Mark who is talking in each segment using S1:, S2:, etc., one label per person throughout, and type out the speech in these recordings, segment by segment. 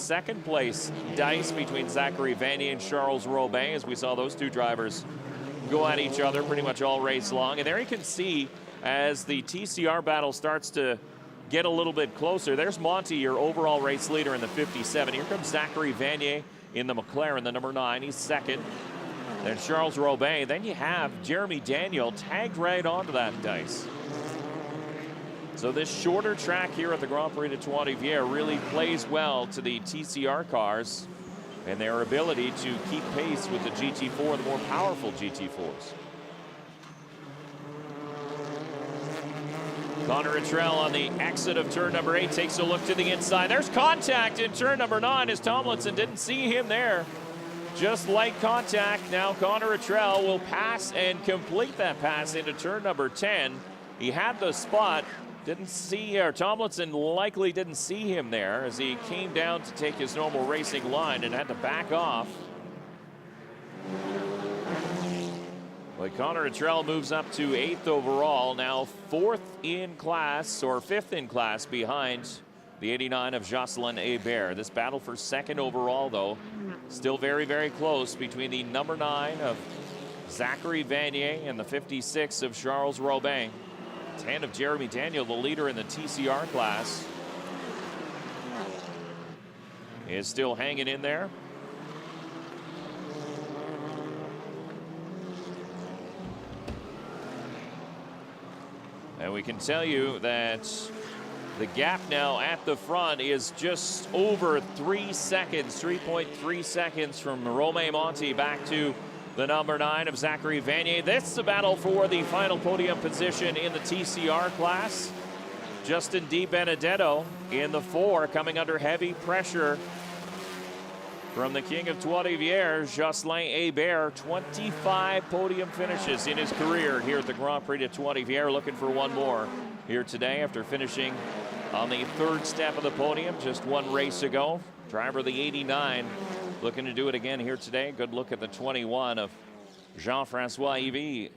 S1: Second place dice between Zachary Vanier and Charles Robin, as we saw those two drivers go at each other pretty much all race long. And there you can see as the TCR battle starts to get a little bit closer. There's Monty, your overall race leader in the 57. Here comes Zachary Vanier in the McLaren, the number 9. He's second. Then Charles Robin. Then you have Jeremy Daniel tagged right onto that dice. So this shorter track here at the Grand Prix de Trois-Rivières really plays well to the TCR cars and their ability to keep pace with the GT4, the more powerful GT4s. Connor Luttrell on the exit of turn number 8 takes a look to the inside. There's contact in turn number 9 as Tomlinson didn't see him there. Just light contact. Now Connor Luttrell will pass and complete that pass into turn number 10. He had the spot. Didn't see, or Tomlinson likely didn't see him there as he came down to take his normal racing line and had to back off. But Connor Luttrell moves up to 8th overall, now 4th in class, or 5th in class behind the 89 of Jocelyn Hébert. This battle for 2nd overall, though, still very, very close between the number 9 of Zachary Vanier and the 56 of Charles Robin. 10 of Jeremy Daniel, the leader in the TCR class, is still hanging in there. And we can tell you that the gap now at the front is just over 3 seconds, 3.3 seconds from Romain Monti back to the number 9 of Zachary Vanier. This is a battle for the final podium position in the TCR class. Justin Di Benedetto in the 4, coming under heavy pressure from the king of Trois-Rivières, Jocelyn Hébert. 25 podium finishes in his career here at the Grand Prix de Trois-Rivières, looking for one more here today after finishing on the 3rd step of the podium just one race ago. Driver of the 89 looking to do it again here today. Good look at the 21 of Jean-Francois Yvie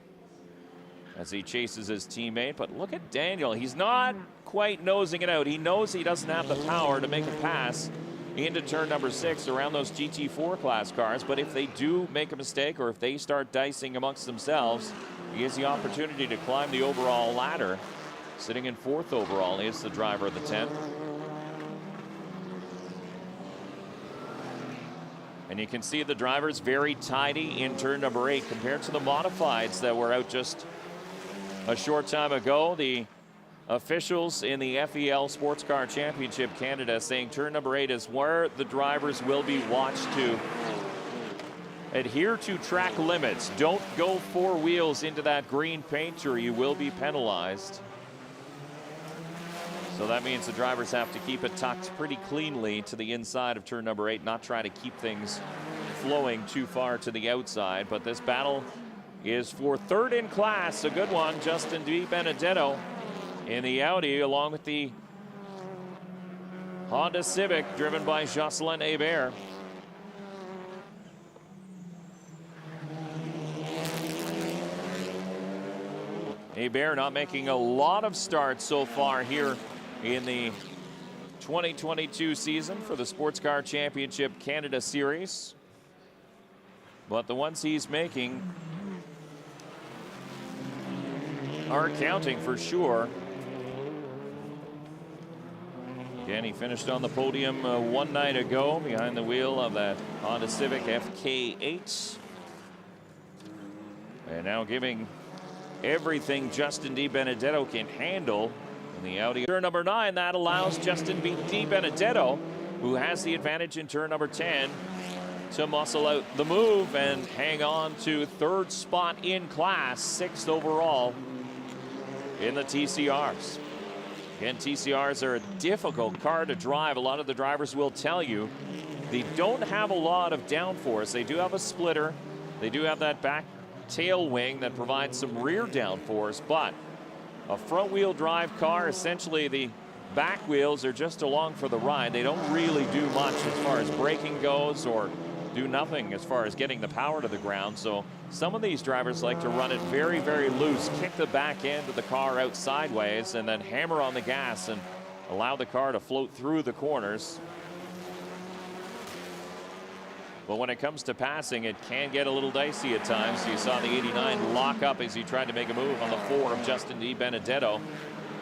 S1: as he chases his teammate. But look at Daniel. He's not quite nosing it out. He knows he doesn't have the power to make a pass into turn number 6 around those GT4 class cars. But if they do make a mistake or if they start dicing amongst themselves, he has the opportunity to climb the overall ladder. Sitting in 4th overall is the driver of the 10. And you can see the drivers very tidy in turn number 8 compared to the modifieds that were out just a short time ago. The officials in the FEL Sports Car Championship Canada saying turn number 8 is where the drivers will be watched to adhere to track limits. Don't go 4 wheels into that green paint or you will be penalized. So that means the drivers have to keep it tucked pretty cleanly to the inside of turn number 8, not try to keep things flowing too far to the outside. But this battle is for 3rd in class, a good one. Justin Di Benedetto in the Audi along with the Honda Civic driven by Jocelyn Hébert. Hébert not making a lot of starts so far here in the 2022 season for the Sports Car Championship Canada Series. But the ones he's making are counting for sure. Again, he finished on the podium one night ago behind the wheel of that Honda Civic FK8. And now giving everything Justin Di Benedetto can handle in the Audi. Turn number 9, that allows Justin Di Benedetto, who has the advantage in turn number 10, to muscle out the move and hang on to 3rd spot in class, 6th overall in the TCRs. Again, TCRs are a difficult car to drive. A lot of the drivers will tell you they don't have a lot of downforce. They do have a splitter. They do have that back tail wing that provides some rear downforce, but a front wheel drive car, essentially the back wheels are just along for the ride. They don't really do much as far as braking goes or do nothing as far as getting the power to the ground. So some of these drivers like to run it very, very loose, kick the back end of the car out sideways and then hammer on the gas and allow the car to float through the corners. But when it comes to passing, it can get a little dicey at times. You saw the 89 lock up as he tried to make a move on the 4 of Justin DiBenedetto.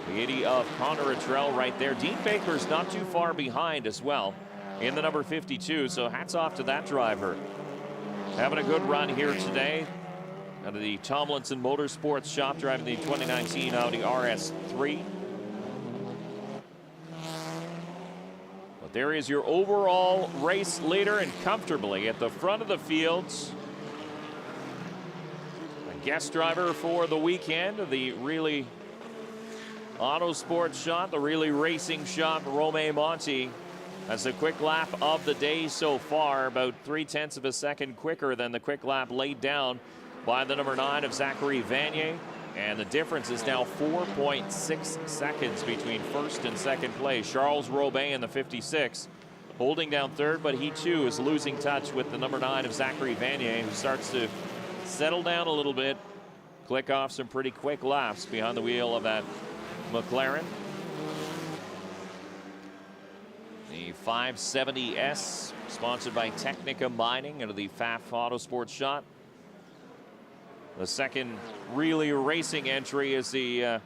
S1: The 80 of Connor Luttrell right there. Dean Baker's not too far behind as well in the number 52, so hats off to that driver. Having a good run here today out of the Tomlinson Motorsports shop, driving the 2019 Audi RS3. But there is your overall race leader, and comfortably at the front of the fields. A guest driver for the weekend of the really auto sports shop, the really racing shop, Romain Monti. That's a quick lap of the day so far, about 0.3 of a second quicker than the quick lap laid down by the number 9 of Zachary Vanier. And the difference is now 4.6 seconds between first and second place. Charles Robin in the 56 holding down third, but he too is losing touch with the number 9 of Zachary Vanier, who starts to settle down a little bit, click off some pretty quick laps behind the wheel of that McLaren. The 570S, sponsored by Technica Mining out of the FAF Autosports shop. The second really racing entry is the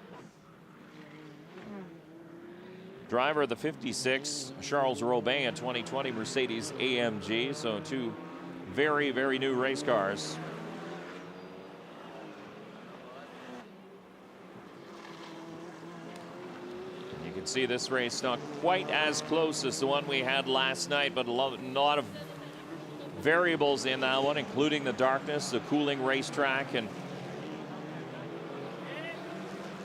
S1: driver of the 56, Charles Robin, a 2020 Mercedes AMG. So two very, very new race cars. You can see this race not quite as close as the one we had last night, but a lot of variables in that one, including the darkness, the cooling racetrack, and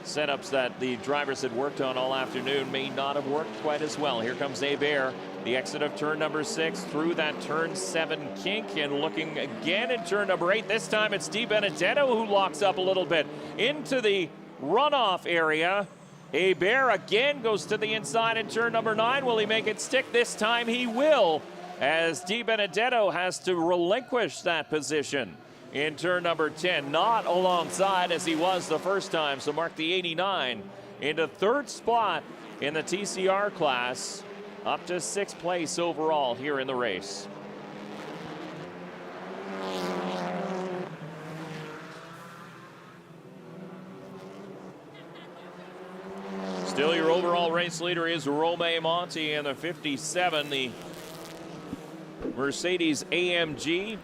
S1: setups that the drivers had worked on all afternoon may not have worked quite as well. Here comes Hebert, the exit of turn number 6 through that turn 7 kink, and looking again in turn number 8. This time it's DiBenedetto who locks up a little bit into the runoff area. Hebert again goes to the inside in turn number 9. Will he make it stick? This time he will, as DiBenedetto has to relinquish that position in turn number 10. Not alongside as he was the first time, so mark the 89 into third spot in the TCR class, up to 6th place overall here in the race. Still, your overall race leader is Romain Monti in the 57, the Mercedes AMG,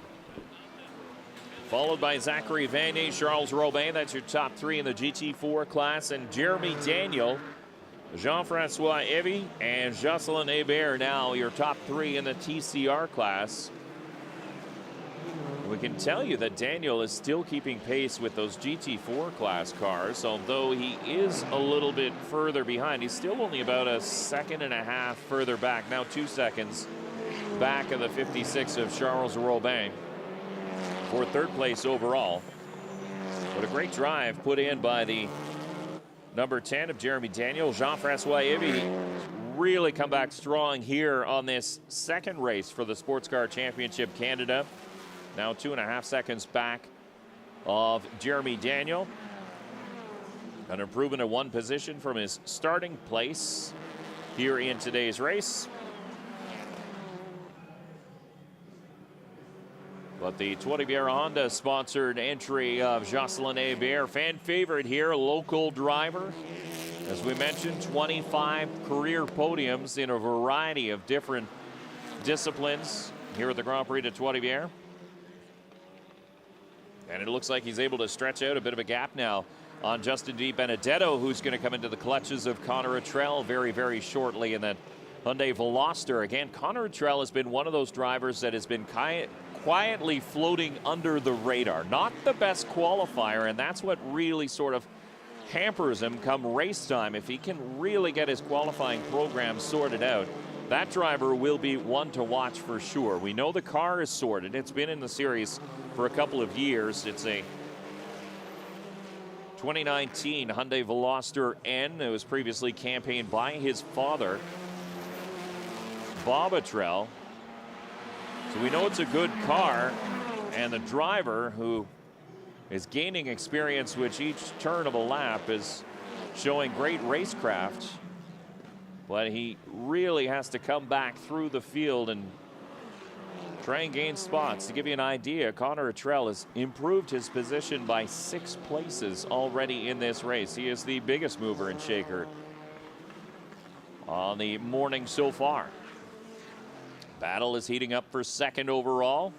S1: followed by Zachary Vanier, Charles Robin. That's your top 3 in the GT4 class, and Jeremy Daniel, Jean-Francois Evy, and Jocelyn Hebert now your top 3 in the TCR class. We can tell you that Daniel is still keeping pace with those GT4 class cars, although he is a little bit further behind. He's still only about a 1.5 seconds further back, now 2 seconds back of the 56 of Charles Robin for 3rd place overall. But a great drive put in by the number 10 of Jeremy Daniel. Jean-Francois Evy really come back strong here on this second race for the Sports Car Championship Canada. Now 2.5 seconds back of Jeremy Daniel. An improvement of 1 position from his starting place here in today's race. But the Trois-Rivières Honda sponsored entry of Jocelyn Hebert, fan favorite here, local driver. As we mentioned, 25 career podiums in a variety of different disciplines here at the Grand Prix de Trois-Rivières. And it looks like he's able to stretch out a bit of a gap now on Justin DiBenedetto, who's going to come into the clutches of Connor Luttrell very, very shortly in that Hyundai Veloster. Again, Connor Luttrell has been one of those drivers that has been quietly floating under the radar. Not the best qualifier, and that's what really sort of hampers him come race time. If he can really get his qualifying program sorted out, that driver will be one to watch for sure. We know the car is sorted. It's been in the series for a couple of years. It's a 2019 Hyundai Veloster N. It was previously campaigned by his father, Bob Luttrell. So we know it's a good car, and the driver, who is gaining experience with each turn of a lap, is showing great racecraft. But he really has to come back through the field and try and gain spots. To give you an idea, Connor Trell has improved his position by 6 places already in this race. He is the biggest mover and shaker on the morning so far. Battle is heating up for second overall.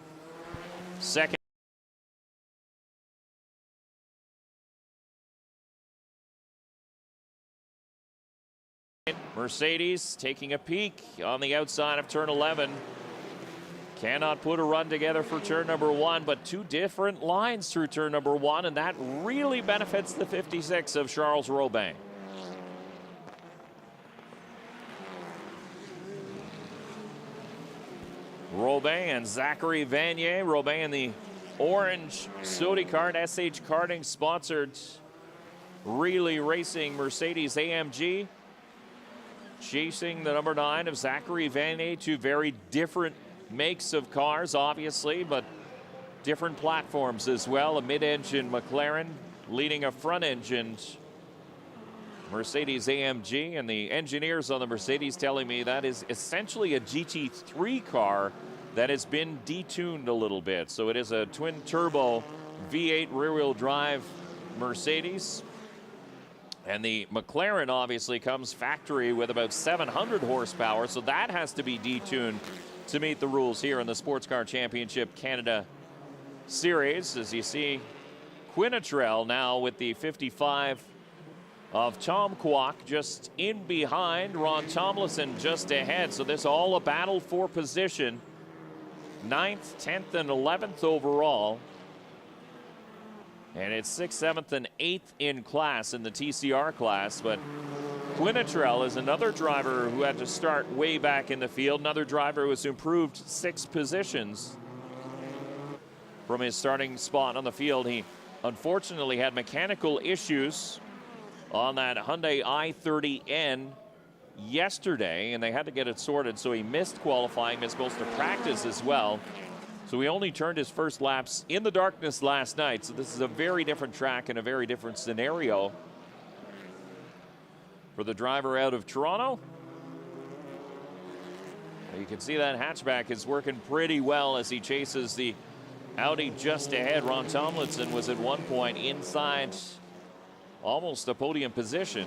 S1: Second. Mercedes taking a peek on the outside of turn 11. Cannot put a run together for turn number 1, but 2 different lines through turn number 1, and that really benefits the 56 of Charles Robin. Robin and Zachary Vanier. Robin in the orange Sodi Kart, SH Karting sponsored Really Racing Mercedes AMG. Chasing the number 9 of Zachary Vanier. 2 very different makes of cars, obviously, but different platforms as well. A mid-engine McLaren leading a front-engined Mercedes AMG, and the engineers on the Mercedes telling me that is essentially a GT3 car that has been detuned a little bit. So it is a twin-turbo V8 rear-wheel drive Mercedes. And the McLaren obviously comes factory with about 700 horsepower, so that has to be detuned to meet the rules here in the Sports Car Championship Canada Series. As you see, Quinnitrell now with the 55 of Tom Kwok just in behind. Ron Tomlinson just ahead. So this all a battle for position. 9th, 10th, and 11th overall. And it's 6th, 7th, and 8th in class in the TCR class. But Quinnitrell is another driver who had to start way back in the field. Another driver who has improved 6 positions from his starting spot on the field. He unfortunately had mechanical issues on that Hyundai i30N yesterday, and they had to get it sorted, so he missed qualifying, missed most of practice as well. So he only turned his first laps in the darkness last night, so this is a very different track and a very different scenario for the driver out of Toronto. You can see that hatchback is working pretty well as he chases the Audi just ahead. Ron Tomlinson was at one point inside almost a podium position.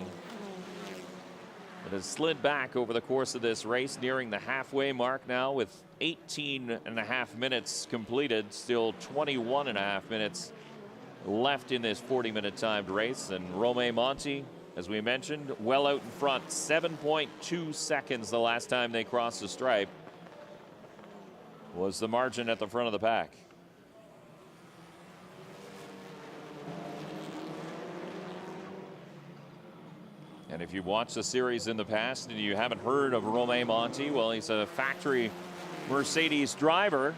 S1: It has slid back over the course of this race, nearing the halfway mark now with 18.5 minutes completed. Still 21.5 minutes left in this 40-minute timed race. And Romain Monti, as we mentioned, well out in front. 7.2 seconds the last time they crossed the stripe was the margin at the front of the pack. And if you've watched the series in the past and you haven't heard of Romain Monti, well, he's a factory Mercedes driver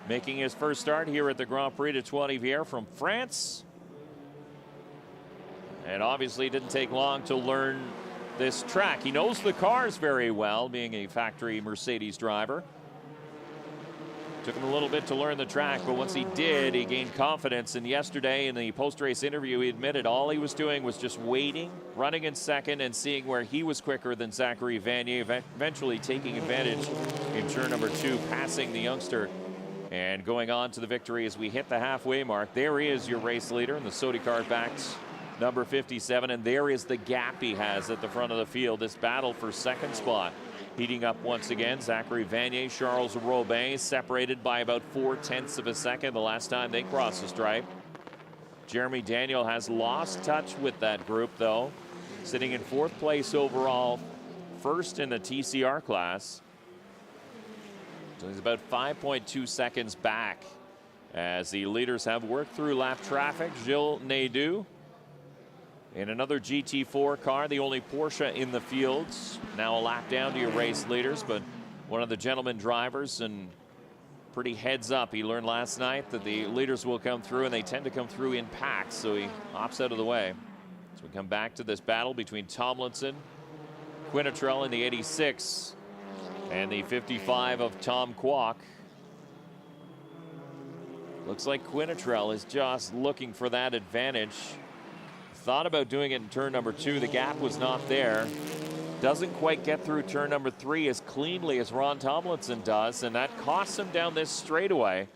S1: making his first start here at the Grand Prix de Trois-Rivières from France. And obviously it didn't take long to learn this track. He knows the cars very well, being a factory Mercedes driver. Took him a little bit to learn the track, but once he did, he gained confidence. And yesterday in the post-race interview, he admitted all he was doing was just waiting, running in second, and seeing where he was quicker than Zachary Vanier, eventually taking advantage in turn number 2, passing the youngster and going on to the victory as we hit the halfway mark. There is your race leader in the Sodi Kart backed number 57, and there is the gap he has at the front of the field. This battle for second spot heating up once again. Zachary Vanier, Charles Robin separated by about 0.4 of a second the last time they crossed the stripe. Jeremy Daniel has lost touch with that group, though, sitting in 4th place overall, first in the TCR class. So he's about 5.2 seconds back as the leaders have worked through lap traffic. Gilles Nadeau in another GT4 car, the only Porsche in the fields. Now a lap down to your race leaders, but one of the gentleman drivers, and pretty heads up. He learned last night that the leaders will come through, and they tend to come through in packs, so he opts out of the way. So we come back to this battle between Tomlinson, Quinnitrell in the 86, and the 55 of Tom Kwok. Looks like Quinnitrell is just looking for that advantage. Thought about doing it in turn number 2. The gap was not there. Doesn't quite get through turn number 3 as cleanly as Ron Tomlinson does, and that costs him down this straightaway.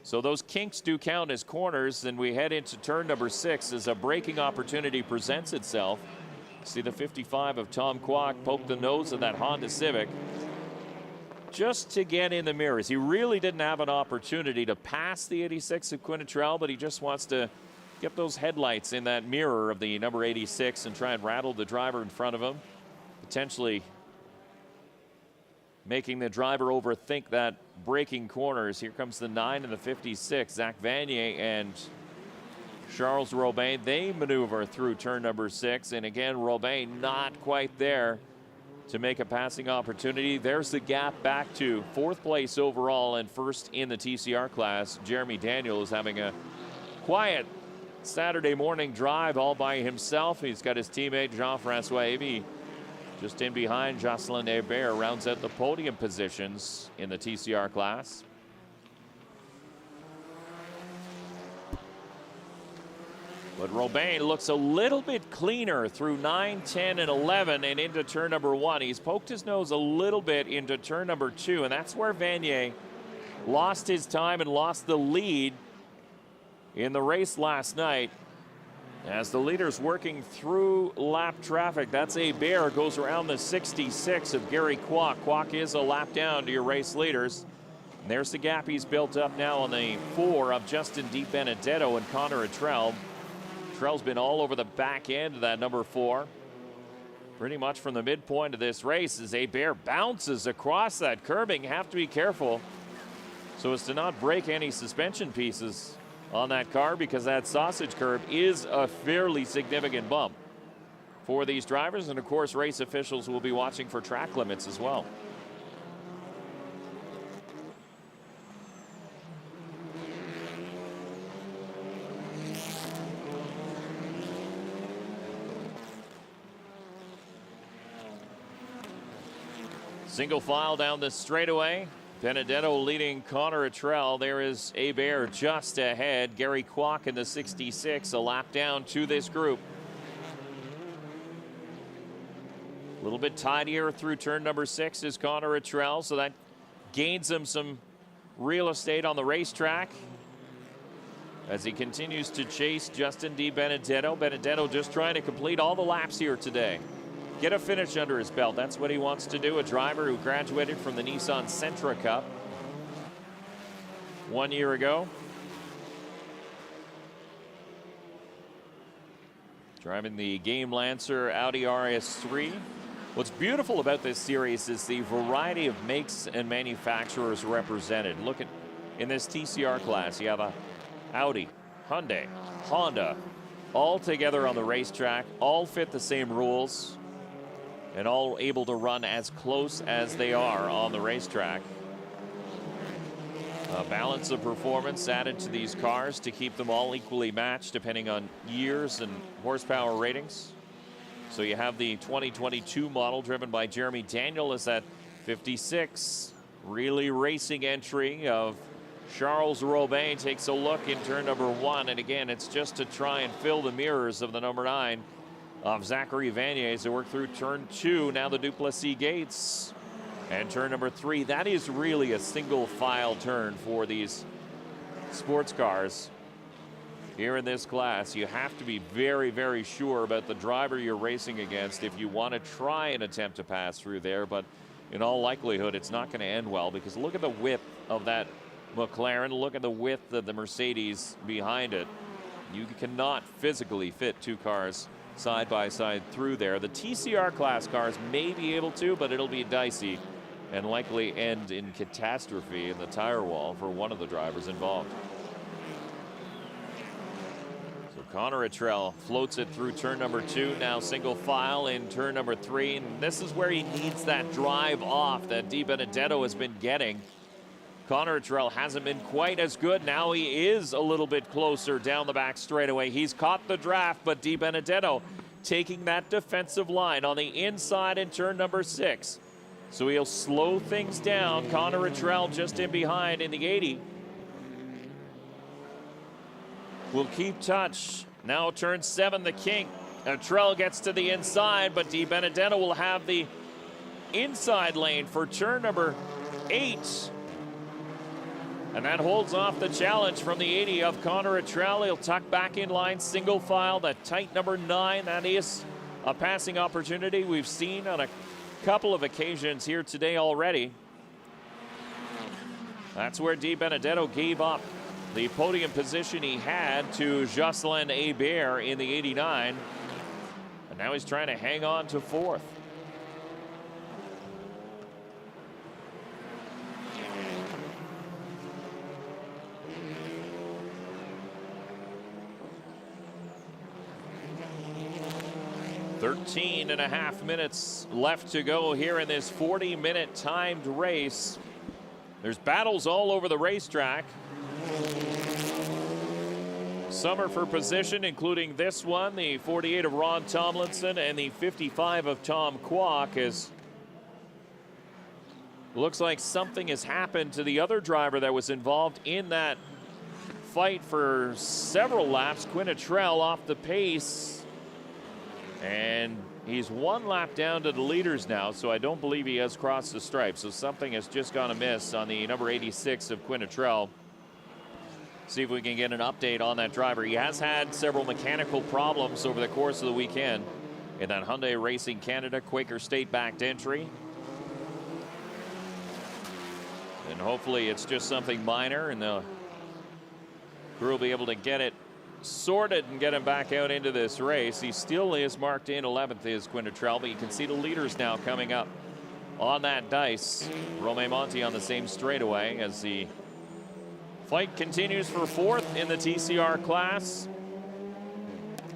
S1: So those kinks do count as corners, and we head into turn number 6 as a braking opportunity presents itself. See the 55 of Tom Kwok poke the nose of that Honda Civic just to get in the mirrors. He really didn't have an opportunity to pass the 86 of Quinnitrell, but he just wants to get those headlights in that mirror of the number 86 and try and rattle the driver in front of him, potentially making the driver overthink that braking corners. Here comes the 9 and the 56. Zach Vanier and Charles Robin, they maneuver through turn number 6, and again, Robin not quite there to make a passing opportunity. There's the gap back to 4th place overall and 1st in the TCR class. Jeremy Daniel is having a quiet Saturday morning drive all by himself. He's got his teammate Jean-Francois Avey just in behind. Jocelyn Hebert rounds out the podium positions in the TCR class. But Robin looks a little bit cleaner through 9, 10, and 11 and into turn number 1. He's poked his nose a little bit into turn number 2, and that's where Vanier lost his time and lost the lead in the race last night. As the leader's working through lap traffic, that's Hebert, goes around the 66 of Gary Kwok. Kwok is a lap down to your race leaders. And there's the gap he's built up now on the 4 of Justin DiBenedetto and Connor Trell. Trell's been all over the back end of that number 4. Pretty much from the midpoint of this race as Hebert bounces across that curbing. Have to be careful so as to not break any suspension pieces on that car, because that sausage curb is a fairly significant bump for these drivers. And of course, race officials will be watching for track limits as well. Single file down the straightaway. Benedetto leading Connor Trell. There is Hebert just ahead. Gary Kwok in the 66, a lap down to this group. A little bit tidier through turn number 6 is Connor Trell, so that gains him some real estate on the racetrack as he continues to chase Justin DiBenedetto. Benedetto just trying to complete all the laps here today. Get a finish under his belt. That's what he wants to do. A driver who graduated from the Nissan Sentra Cup 1 year ago. Driving the Game Lancer Audi RS3. What's beautiful about this series is the variety of makes and manufacturers represented. Look at, in this TCR class, you have a Audi, Hyundai, Honda, all together on the racetrack, all fit the same rules, and all able to run as close as they are on the racetrack. A balance of performance added to these cars to keep them all equally matched depending on years and horsepower ratings. So you have the 2022 model driven by Jeremy Daniel as that 56 really racing entry of Charles Robin takes a look in turn number 1. And again, it's just to try and fill the mirrors of the number 9 of Zachary Vanier as they work through turn 2. Now the Duplessis gates and turn number 3. That is really a single file turn for these sports cars here in this class. You have to be very, very sure about the driver you're racing against if you want to try and attempt to pass through there. But in all likelihood, it's not going to end well, because look at the width of that McLaren. Look at the width of the Mercedes behind it. You cannot physically fit two cars side by side through there. The TCR class cars may be able to, but it'll be dicey and likely end in catastrophe in the tire wall for one of the drivers involved. So Connor Trell floats it through turn number 2, now single file in turn number 3, and this is where he needs that drive off that DiBenedetto has been getting. Connor Trell hasn't been quite as good. Now he is a little bit closer down the back straightaway. He's caught the draft, but DiBenedetto taking that defensive line on the inside in turn number 6. So he'll slow things down. Connor Trell just in behind in the 80. Will keep touch. Now turn 7, the kink. Trell gets to the inside, but Di Benedetto will have the inside lane for turn number 8. And that holds off the challenge from the 80 of Connor Trell. He'll tuck back in line, single file, that tight number 9. That is a passing opportunity we've seen on a couple of occasions here today already. That's where Di Benedetto gave up the podium position he had to Jocelyn Hebert in the 89. And now he's trying to hang on to 4th. .13.5 minutes left to go here in this 40-minute timed race. There's battles all over the racetrack. Some are for position, including this one, the 48 of Ron Tomlinson and the 55 of Tom Kwok. As looks like something has happened to the other driver that was involved in that fight for several laps. Trell off the pace, and he's 1 lap down to the leaders now, so I don't believe he has crossed the stripe. So something has just gone amiss on the number 86 of Trell. See if we can get an update on that driver. He has had several mechanical problems over the course of the weekend in that Hyundai Racing Canada Quaker State backed entry. And hopefully it's just something minor and the crew will be able to get it sorted and get him back out into this race. He still is marked in 11th, is Trell, but you can see the leaders now coming up on that dice. Romeo Monti on the same straightaway as the fight continues for 4th in the TCR class.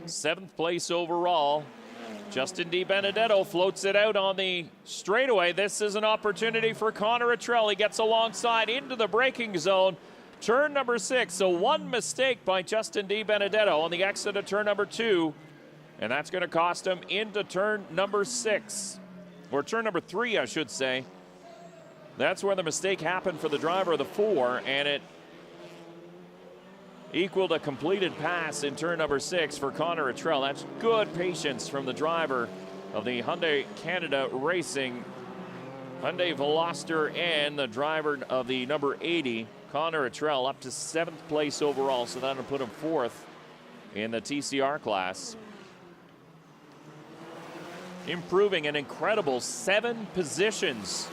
S1: 7th place overall. Justin Di Benedetto floats it out on the straightaway. This is an opportunity for Connor Trell. He gets alongside into the braking zone. Turn number 6, so 1 mistake by Justin Di Benedetto on the exit of turn number 2. And that's going to cost him into turn number 6. Or turn number 3, I should say. That's where the mistake happened for the driver of the 4, and it equaled a completed pass in turn number 6 for Connor Trell. That's good patience from the driver of the Hyundai Canada Racing, Hyundai Veloster, and the driver of the number 80, Connor Trell, up to 7th place overall, so that'll put him 4th in the TCR class. Improving an incredible 7 positions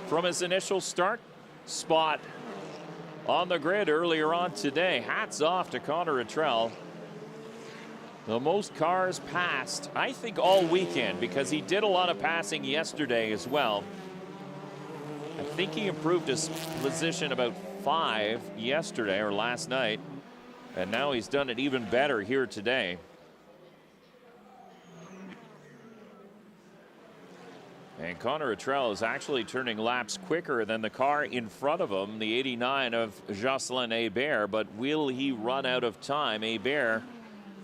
S1: from his initial start spot on the grid earlier on today. Hats off to Connor Trell. The most cars passed, I think, all weekend, because he did a lot of passing yesterday as well. I think he improved his position about 5 yesterday or last night, and now he's done it even better here today. And Connor Trell is actually turning laps quicker than the car in front of him, the 89 of Jocelyn Hebert. But will he run out of time? Hebert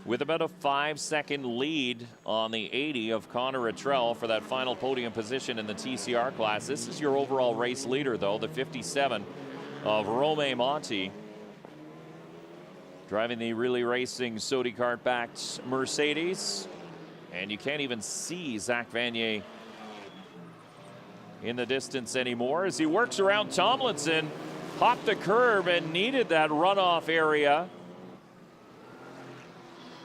S1: with about a 5-second lead on the 80 of Connor Trell for that final podium position in the TCR class. This is your overall race leader, though, the 57 of Romeo Monti, driving the Really Racing Sodi Kart-backed Mercedes. And you can't even see Zach Vanier in the distance anymore as he works around Tomlinson. Hopped the curb and needed that runoff area.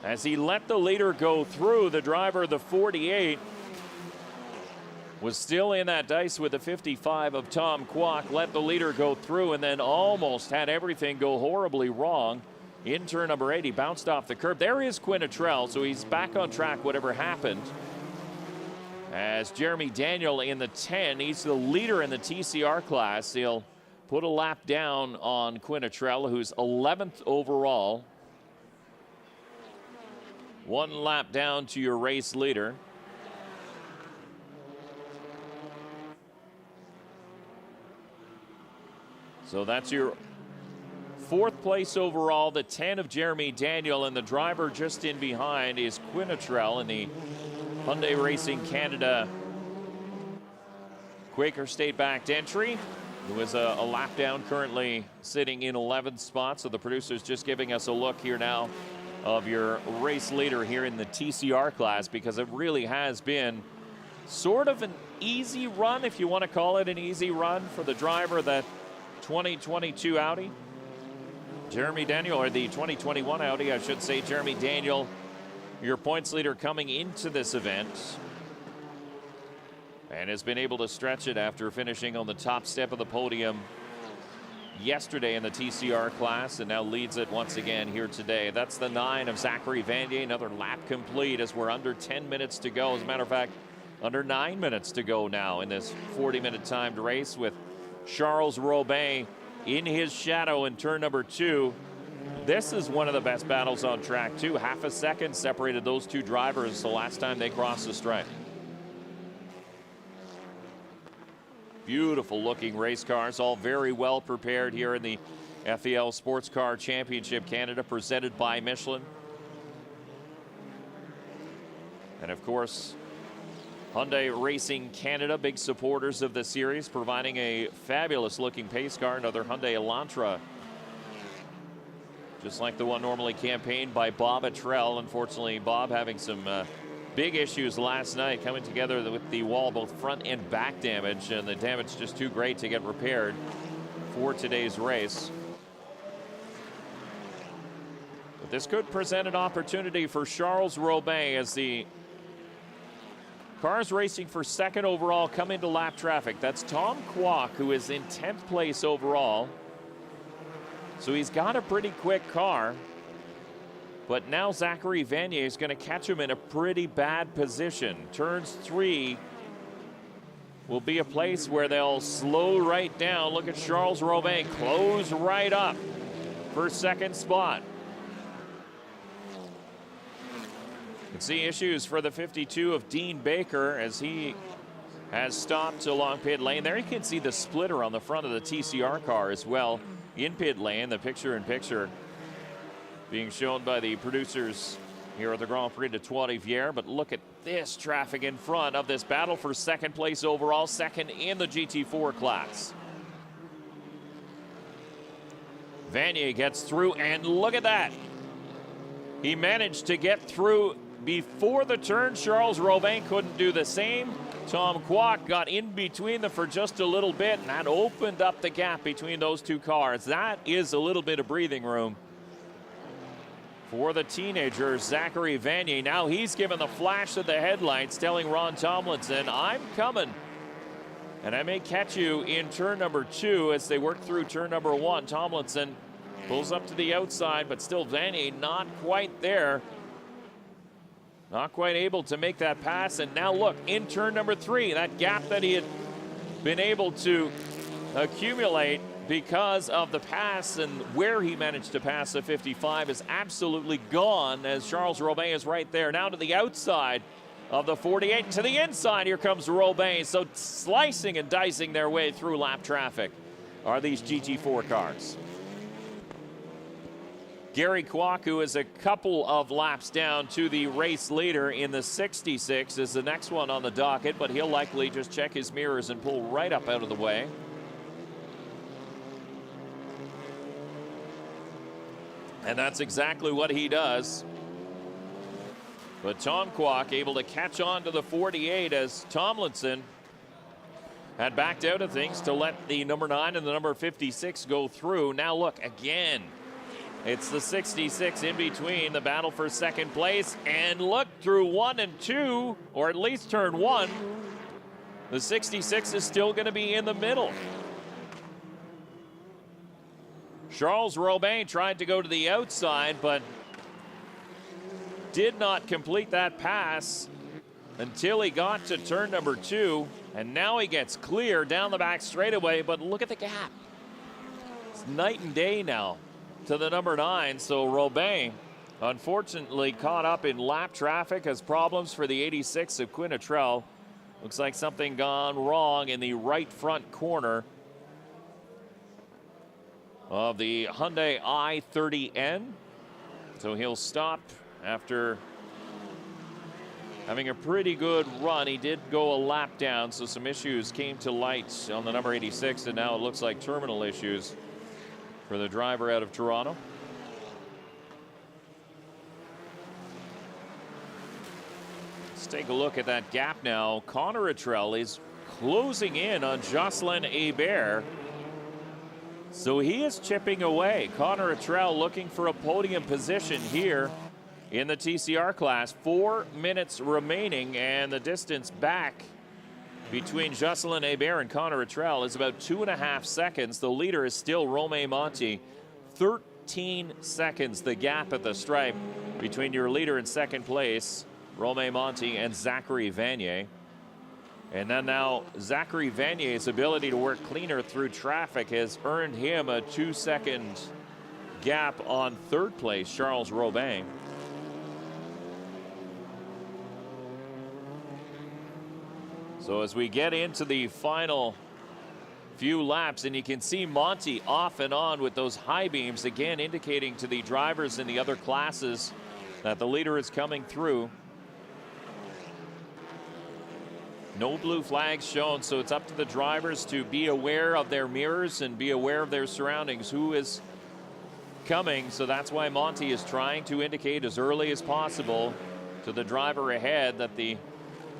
S1: As he let the leader go through, the driver of the 48 was still in that dice with the 55 of Tom Kwok, let the leader go through, and then almost had everything go horribly wrong in turn number 8. He bounced off the curb. There is Trell, so he's back on track whatever happened. As Jeremy Daniel in the 10, he's the leader in the TCR class. He'll put a lap down on Trell, who's 11th overall. 1 lap down to your race leader. So that's your 4th place overall, the 10 of Jeremy Daniel, and the driver just in behind is Trell in the Hyundai Racing Canada Quaker State backed entry. It was a lap down, currently sitting in 11th spot. So the producer's just giving us a look here now of your race leader here in the TCR class, because it really has been sort of an easy run, if you want to call it an easy run, for the driver of that 2022 Audi. Jeremy Daniel, or the 2021 Audi, I should say. Jeremy Daniel, your points leader coming into this event, and has been able to stretch it after finishing on the top step of the podium yesterday in the TCR class, and now leads it once again here today. That's the 9 of Zachary Vanier. Another lap complete as we're under 10 minutes to go. As a matter of fact, under 9 minutes to go now in this 40-minute timed race, with Charles Robin in his shadow in turn number 2. This is one of the best battles on track too. Half a second separated those two drivers the last time they crossed the stripe. Beautiful looking race cars, all very well prepared here in the FEL Sports Car Championship Canada, presented by Michelin. And of course, Hyundai Racing Canada, big supporters of the series, providing a fabulous looking pace car, another Hyundai Elantra, just like the one normally campaigned by Bob Attrell. Unfortunately, Bob having some big issues last night, coming together with the wall, both front and back damage, and the damage just too great to get repaired for today's race. But this could present an opportunity for Charles Robin as the cars racing for second overall come into lap traffic. That's Tom Kwok, who is in 10th place overall. So he's got a pretty quick car. But now Zachary Vanier is going to catch him in a pretty bad position. Turns 3 will be a place where they'll slow right down. Look at Charles Robin close right up for second spot. You can see issues for the 52 of Dean Baker as he has stopped along pit lane. There you can see the splitter on the front of the TCR car as well in pit lane. The picture-in-picture being shown by the producers here at the Grand Prix de Trois-Rivières. But look at this traffic in front of this battle for second place overall, second in the GT4 class. Vanier gets through, and look at that. He managed to get through before the turn. Charles Robin couldn't do the same. Tom Kwok got in between them for just a little bit, and that opened up the gap between those two cars. That is a little bit of breathing room for the teenager, Zachary Vanier. Now he's given the flash of the headlights, telling Ron Tomlinson, I'm coming, and I may catch you in turn number 2 as they work through turn number 1. Tomlinson pulls up to the outside, but still Vanier not quite there. Not quite able to make that pass. And now look, in turn number 3, that gap that he had been able to accumulate because of the pass and where he managed to pass the 55 is absolutely gone, as Charles Robin is right there. Now to the outside of the 48, to the inside, here comes Robin. So slicing and dicing their way through lap traffic are these GT4 cars. Gary Kwok, who is a couple of laps down to the race leader in the 66, is the next one on the docket, but he'll likely just check his mirrors and pull right up out of the way. And that's exactly what he does. But Tom Kwok able to catch on to the 48 as Tomlinson had backed out of things to let the number 9 and the number 56 go through. Now look, again, it's the 66 in between, the battle for second place. And look, through 1 and 2, or at least turn 1, the 66 is still going to be in the middle. Charles Robin tried to go to the outside, but did not complete that pass until he got to turn number 2. And now he gets clear down the back straightaway, but look at the gap. It's night and day now to the number 9. So Robin, unfortunately, caught up in lap traffic, has problems for the 86 of Quinn Attrell. Looks like something gone wrong in the right front corner of the Hyundai i30N. So he'll stop after having a pretty good run. He did go a lap down, so some issues came to light on the number 86, and now it looks like terminal issues for the driver out of Toronto. take a look at that gap now. Connor Luttrell is closing in on Jocelyn Hebert. So he is chipping away. Connor Luttrell looking for a podium position here in the TCR class. 4 minutes remaining, and the distance back between Jocelyn Hebert and Connor Luttrell is about 2.5 seconds. The leader is still Romain Monti. 13 seconds the gap at the stripe between your leader in second place, Romain Monti, and Zachary Vanier. And then now Zachary Vanier's ability to work cleaner through traffic has earned him a 2-second gap on third place, Charles Robin. So as we get into the final few laps, and you can see Monty off and on with those high beams, again indicating to the drivers in the other classes that the leader is coming through. No blue flags shown, so it's up to the drivers to be aware of their mirrors and be aware of their surroundings, who is coming. So that's why Monty is trying to indicate as early as possible to the driver ahead that the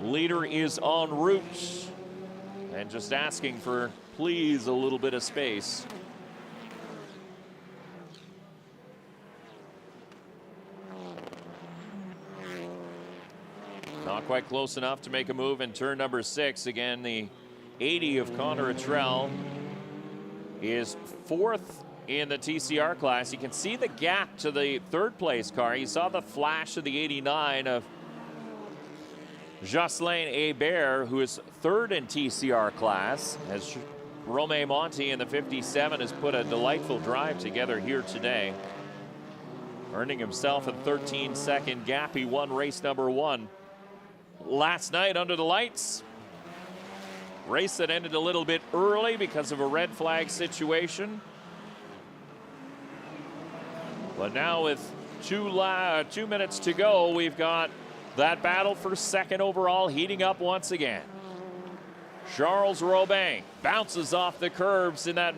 S1: leader is en route, and just asking for, please, a little bit of space. Not quite close enough to make a move in turn number 6. Again, the 80 of Connor Luttrell is 4th in the TCR class. You can see the gap to the third place car. You saw the flash of the 89 of Jocelyn Hebert, who is 3rd in TCR class, as Romain Monti in the 57 has put a delightful drive together here today, earning himself a 13-second gap. He won race number 1 last night under the lights. Race that ended a little bit early because of a red flag situation. But now with 2 minutes to go, we've got that battle for second overall heating up once again. Charles Robin bounces off the curbs in that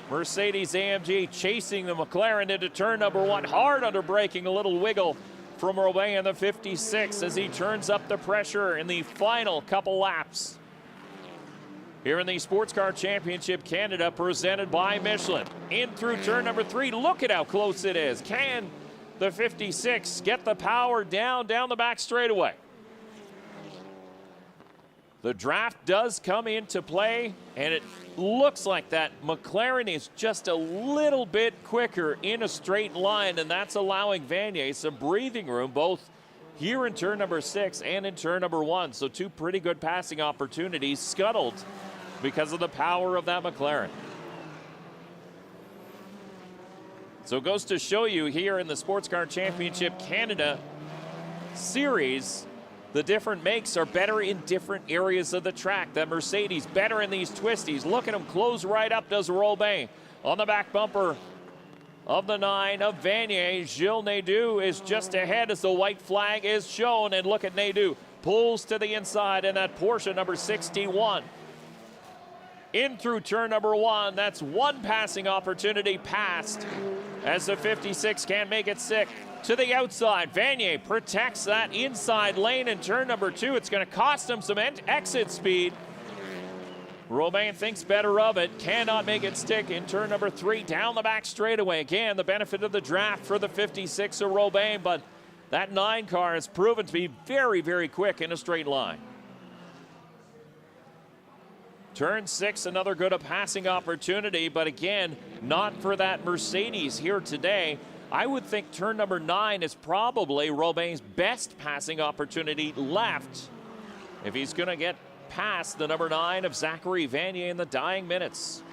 S1: Mercedes AMG, chasing the McLaren into turn number 1. Hard under braking, a little wiggle from Robin in the 56 as he turns up the pressure in the final couple laps here in the Sports Car Championship Canada, presented by Michelin. In through turn number 3. Look at how close it is. Can the 56 get the power down the back straightaway? The draft does come into play, and it looks like that McLaren is just a little bit quicker in a straight line, and that's allowing Vanier some breathing room, both here in turn number 6 and in turn number 1. So 2 pretty good passing opportunities scuttled because of the power of that McLaren. So it goes to show you here in the Sports Car Championship Canada Series, the different makes are better in different areas of the track. That Mercedes better in these twisties. Look at him close right up, does Robin. On the back bumper of the 9 of Vanier, Gilles Nadeau is just ahead as the white flag is shown. And look at Nadeau, pulls to the inside in that Porsche number 61. In through turn number 1, that's 1 passing opportunity passed as the 56 can't make it sick. To the outside, Vanier protects that inside lane in turn number 2. It's going to cost him some exit speed. Robin thinks better of it, cannot make it stick in turn number 3, down the back straightaway. Again, the benefit of the draft for the 56 of Robin, but that 9 car has proven to be very, very quick in a straight line. Turn 6, another good passing opportunity, but again, not for that Mercedes here today. I would think turn number 9 is probably Robin's best passing opportunity left if he's going to get past the number 9 of Zachary Vanier in the dying minutes.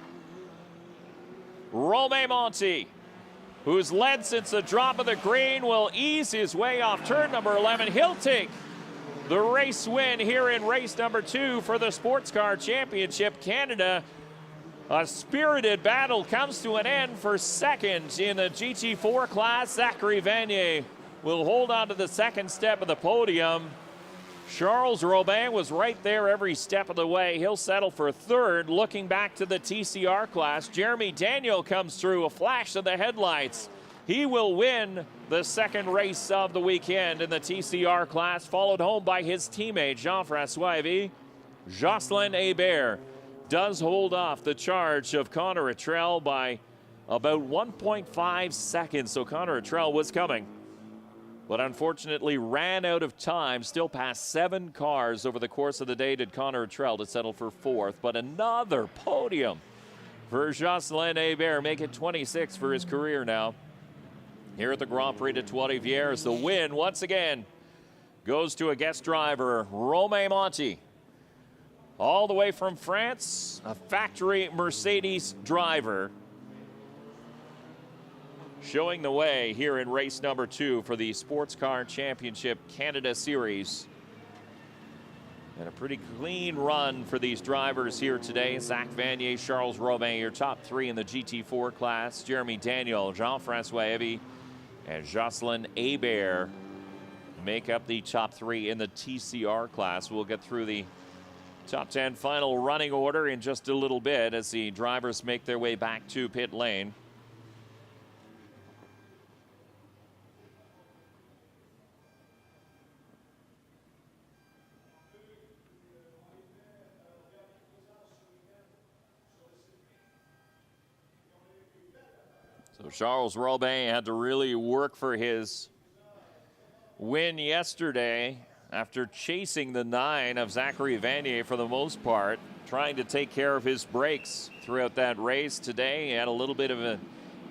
S1: Romain Monti, who's led since the drop of the green, will ease his way off turn number 11. He'll take the race win here in race number 2 for the Sports Car Championship Canada. A spirited battle comes to an end for second in the GT4 class. Zachary Vanier will hold on to the second step of the podium. Charles Robin was right there every step of the way. He'll settle for third. Looking back to the TCR class, Jeremy Daniel comes through, a flash of the headlights He will win the second race of the weekend in the TCR class, followed home by his teammate Jean-Francois Evie. Jocelyn Hébert does hold off the charge of Connor Luttrell by about 1.5 seconds. So Connor Luttrell was coming, but unfortunately ran out of time. Still passed 7 cars over the course of the day did Connor Luttrell to settle for 4th. But another podium for Jocelyn Hébert, make it 26 for his career now. Here at the Grand Prix de Trois-Rivières, the win once again goes to a guest driver, Romain Monti. All the way from France, a factory Mercedes driver, showing the way here in race number 2 for the Sports Car Championship Canada Series. And a pretty clean run for these drivers here today. Zach Vanier, Charles Robin, your top 3 in the GT4 class. Jeremy Daniel, Jean-Francois Evie, and Jocelyn Hébert make up the top 3 in the TCR class. We'll get through the top 10 final running order in just a little bit as the drivers make their way back to pit lane. So Charles Robin had to really work for his win yesterday after chasing the 9 of Zachary Vanier for the most part, trying to take care of his brakes throughout that race. Today he had a little bit of an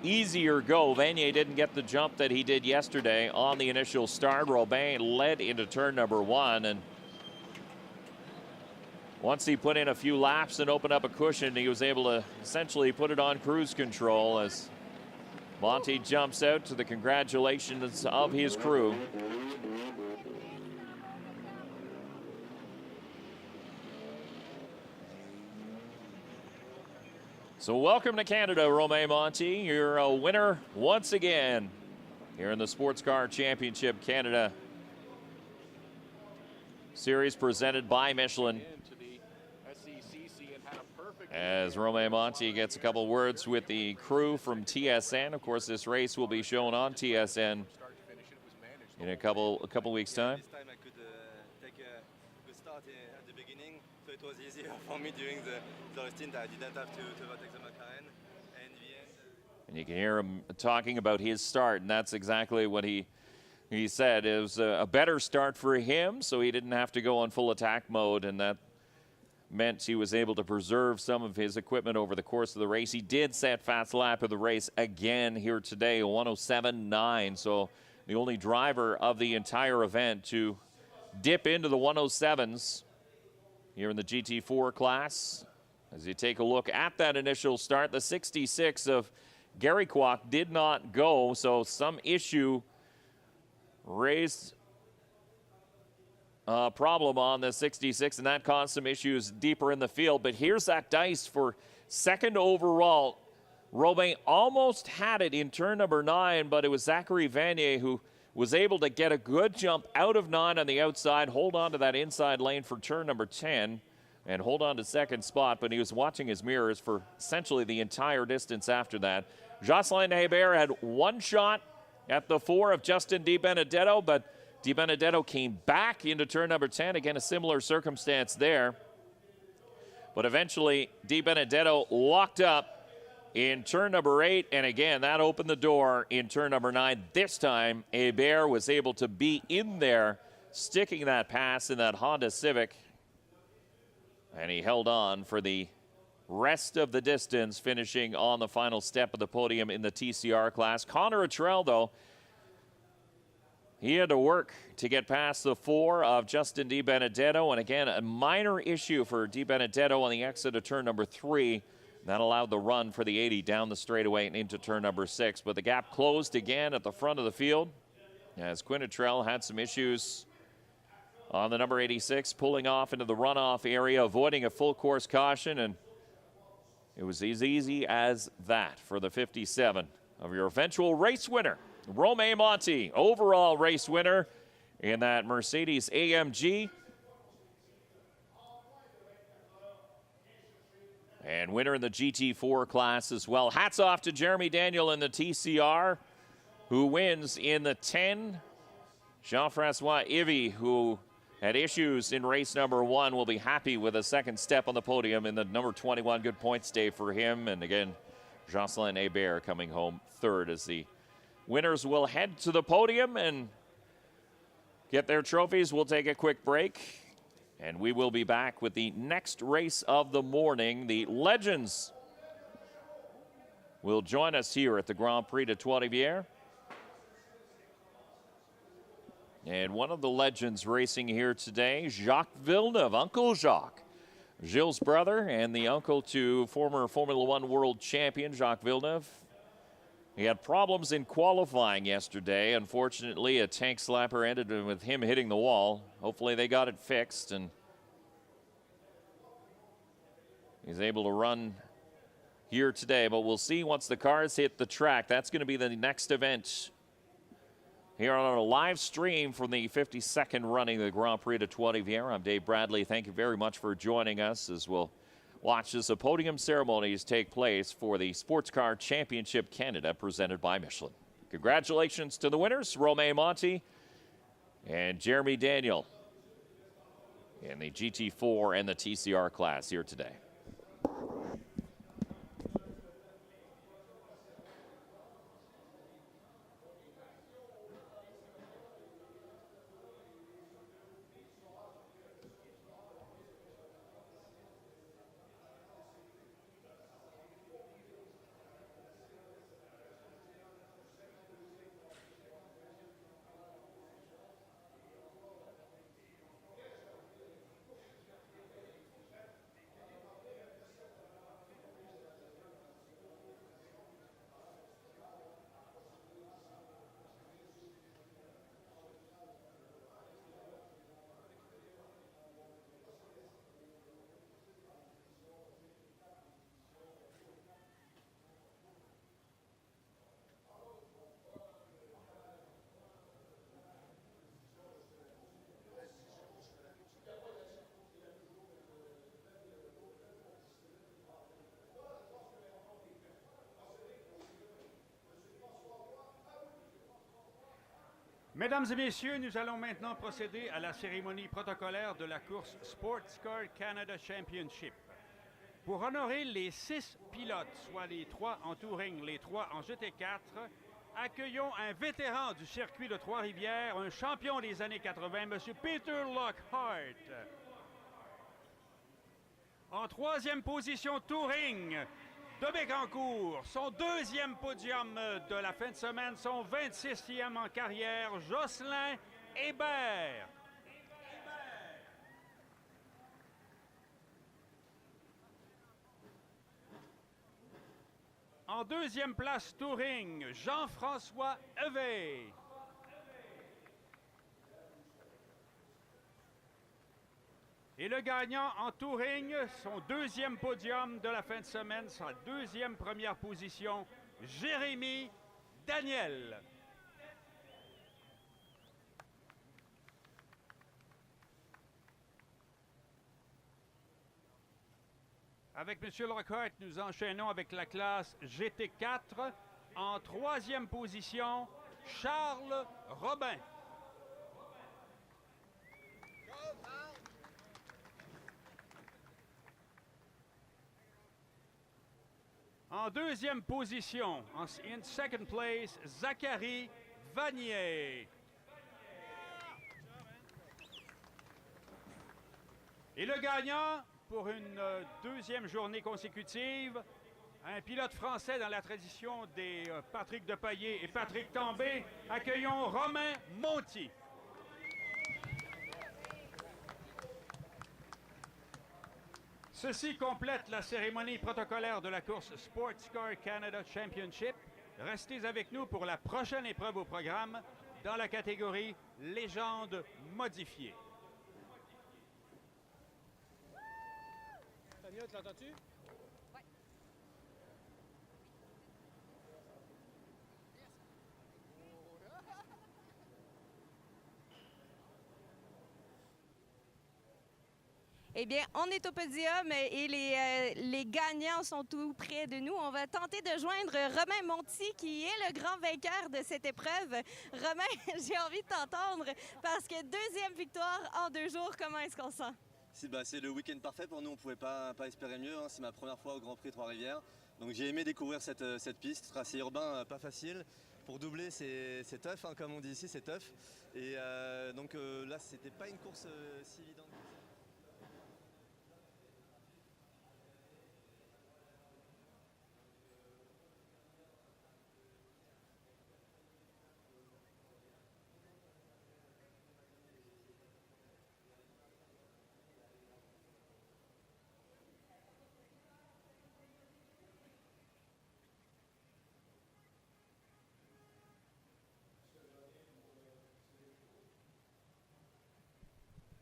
S1: easier go. Vanier didn't get the jump that he did yesterday on the initial start. Robin led into turn number 1, and once he put in a few laps and opened up a cushion, he was able to essentially put it on cruise control as Monti jumps out to the congratulations of his crew. So welcome to Canada, Romain Monti. You're a winner once again here in the Sports Car Championship Canada Series presented by Michelin. As Romain Monti gets a couple words with the crew from TSN. Of course, this race will be shown on TSN in a couple weeks' time.
S2: This time I could take a good start at the beginning, so it was easier for me during the stint. I didn't have to overtake the McLaren. And in the end,
S1: and you can hear him talking about his start, and that's exactly what he said. It was a better start for him, so he didn't have to go on full attack mode, and that meant he was able to preserve some of his equipment over the course of the race. He did set fast lap of the race again here today, 107.9. So the only driver of the entire event to dip into the 107s here in the GT4 class. As you take a look at that initial start, the 66 of Gary Kwok did not go, so some issue raised problem on the 66, and that caused some issues deeper in the field. But here's that dice for second overall. Robin almost had it in turn number 9, but it was Zachary Vanier who was able to get a good jump out of 9 on the outside, hold on to that inside lane for turn number 10, and hold on to second spot. But he was watching his mirrors for essentially the entire distance after that. Jocelyn Hébert had one shot at the 4 of Justin Di Benedetto, but Di Benedetto came back into turn number 10. Again, a similar circumstance there. But eventually, Di Benedetto locked up in turn number 8. And again, that opened the door in turn number 9. This time, Hébert was able to be in there, sticking that pass in that Honda Civic. And he held on for the rest of the distance, finishing on the final step of the podium in the TCR class. Connor Luttrell, though, he had to work to get past the 4 of Justin Di Benedetto. And again, a minor issue for Di Benedetto on the exit of turn number 3. That allowed the run for the 80 down the straightaway and into turn number 6. But the gap closed again at the front of the field as Quinn Luttrell had some issues on the number 86, pulling off into the runoff area, avoiding a full course caution. And it was as easy as that for the 57 of your eventual race winner, Romain Monti, overall race winner in that Mercedes AMG. And winner in the GT4 class as well. Hats off to Jeremy Daniel in the TCR. who wins in the 10. Jean-Francois Ivy, who had issues in race number 1, will be happy with a second step on the podium in the number 21. Good points day for him. And again, Jocelyn Hébert coming home third as the winners will head to the podium and get their trophies. We'll take a quick break, and we will be back with the next race of the morning. The Legends will join us here at the Grand Prix de Trois-Rivières. And one of the legends racing here today, Jacques Villeneuve, Uncle Jacques. Gilles' brother and the uncle to former Formula One world champion Jacques Villeneuve. He had problems in qualifying yesterday. Unfortunately, a tank slapper ended with him hitting the wall. Hopefully they got it fixed, and he's able to run here today. But we'll see once the cars hit the track. That's going to be the next event here on a live stream from the 52nd running of the Grand Prix de Trois-Rivières. I'm Dave Bradley. Thank you very much for joining us as we'll watch as the podium ceremonies take place for the Sports Car Championship Canada presented by Michelin. Congratulations to the winners, Romain Monti and Jeremy Daniel in the GT4 and the TCR class here today.
S3: Mesdames et messieurs, nous allons maintenant procéder à la cérémonie protocolaire de la course Sports Car Canada Championship. Pour honorer les 6 pilotes, soit les 3 en touring, les 3 en GT4, accueillons un vétéran du circuit de Trois-Rivières, un champion des années 80, M. Peter Lockhart. En 3e position touring, de Bécancour, son 2e podium de la fin de semaine, son 26e en carrière, Jocelyn Hébert. En 2e place touring, Jean-François Hébert. Et le gagnant en touring, son 2e podium de la fin de semaine, sa 2e première position, Jérémy Daniel. Avec M. Lockhart, nous enchaînons avec la classe GT4. En 3e position, Charles Robin. En 2e position, in second place, Zachary Vanier. Et le gagnant, pour une 2e journée consécutive, un pilote français dans la tradition des Patrick Depailler et Patrick Tambay, accueillons Romain Monti. Ceci complète la cérémonie protocolaire de la course Sports Car Canada Championship. Restez avec nous pour la prochaine épreuve au programme dans la catégorie Légende modifiée.
S4: Tania, tu l'entends-tu? Oui.
S5: Eh bien, on est au podium et les gagnants sont tout près de nous. On va tenter de joindre Romain Monti, qui est le grand vainqueur de cette épreuve. Romain, j'ai envie de t'entendre parce que deuxième victoire en 2 jours, comment est-ce qu'on sent?
S2: C'est le week-end parfait pour nous, on ne pouvait pas espérer mieux. Hein. C'est ma première fois au Grand Prix Trois-Rivières. Donc j'ai aimé découvrir cette piste, tracé urbain pas facile. Pour doubler, c'est tough, hein, comme on dit ici, c'est tough. Et donc là, c'était pas une course si évidente.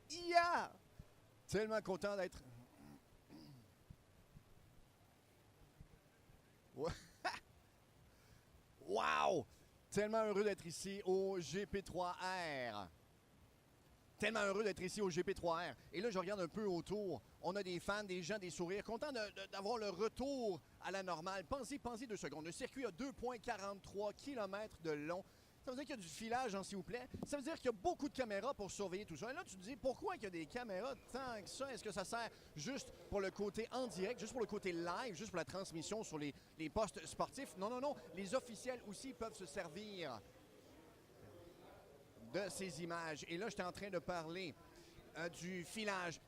S6: Yeah! Tellement content d'être... Wow! Tellement heureux d'être ici au GP3R. Tellement heureux d'être ici au GP3R. Et là, je regarde un peu autour. On a des fans, des gens, des sourires. Content d'avoir le retour à la normale. Pensez 2 secondes. Le circuit a 2,43 km de long. Ça veut dire qu'il y a du filage, hein, s'il vous plaît. Ça veut dire qu'il y a beaucoup de caméras pour surveiller tout ça. Et là, tu te dis, pourquoi il y a des caméras tant que ça? Est-ce que ça sert juste pour le côté en direct, juste pour le côté live, juste pour la transmission sur les postes sportifs? Non, non, non. Les officiels aussi peuvent se servir de ces images. Et là, j'étais en train de parler du filage.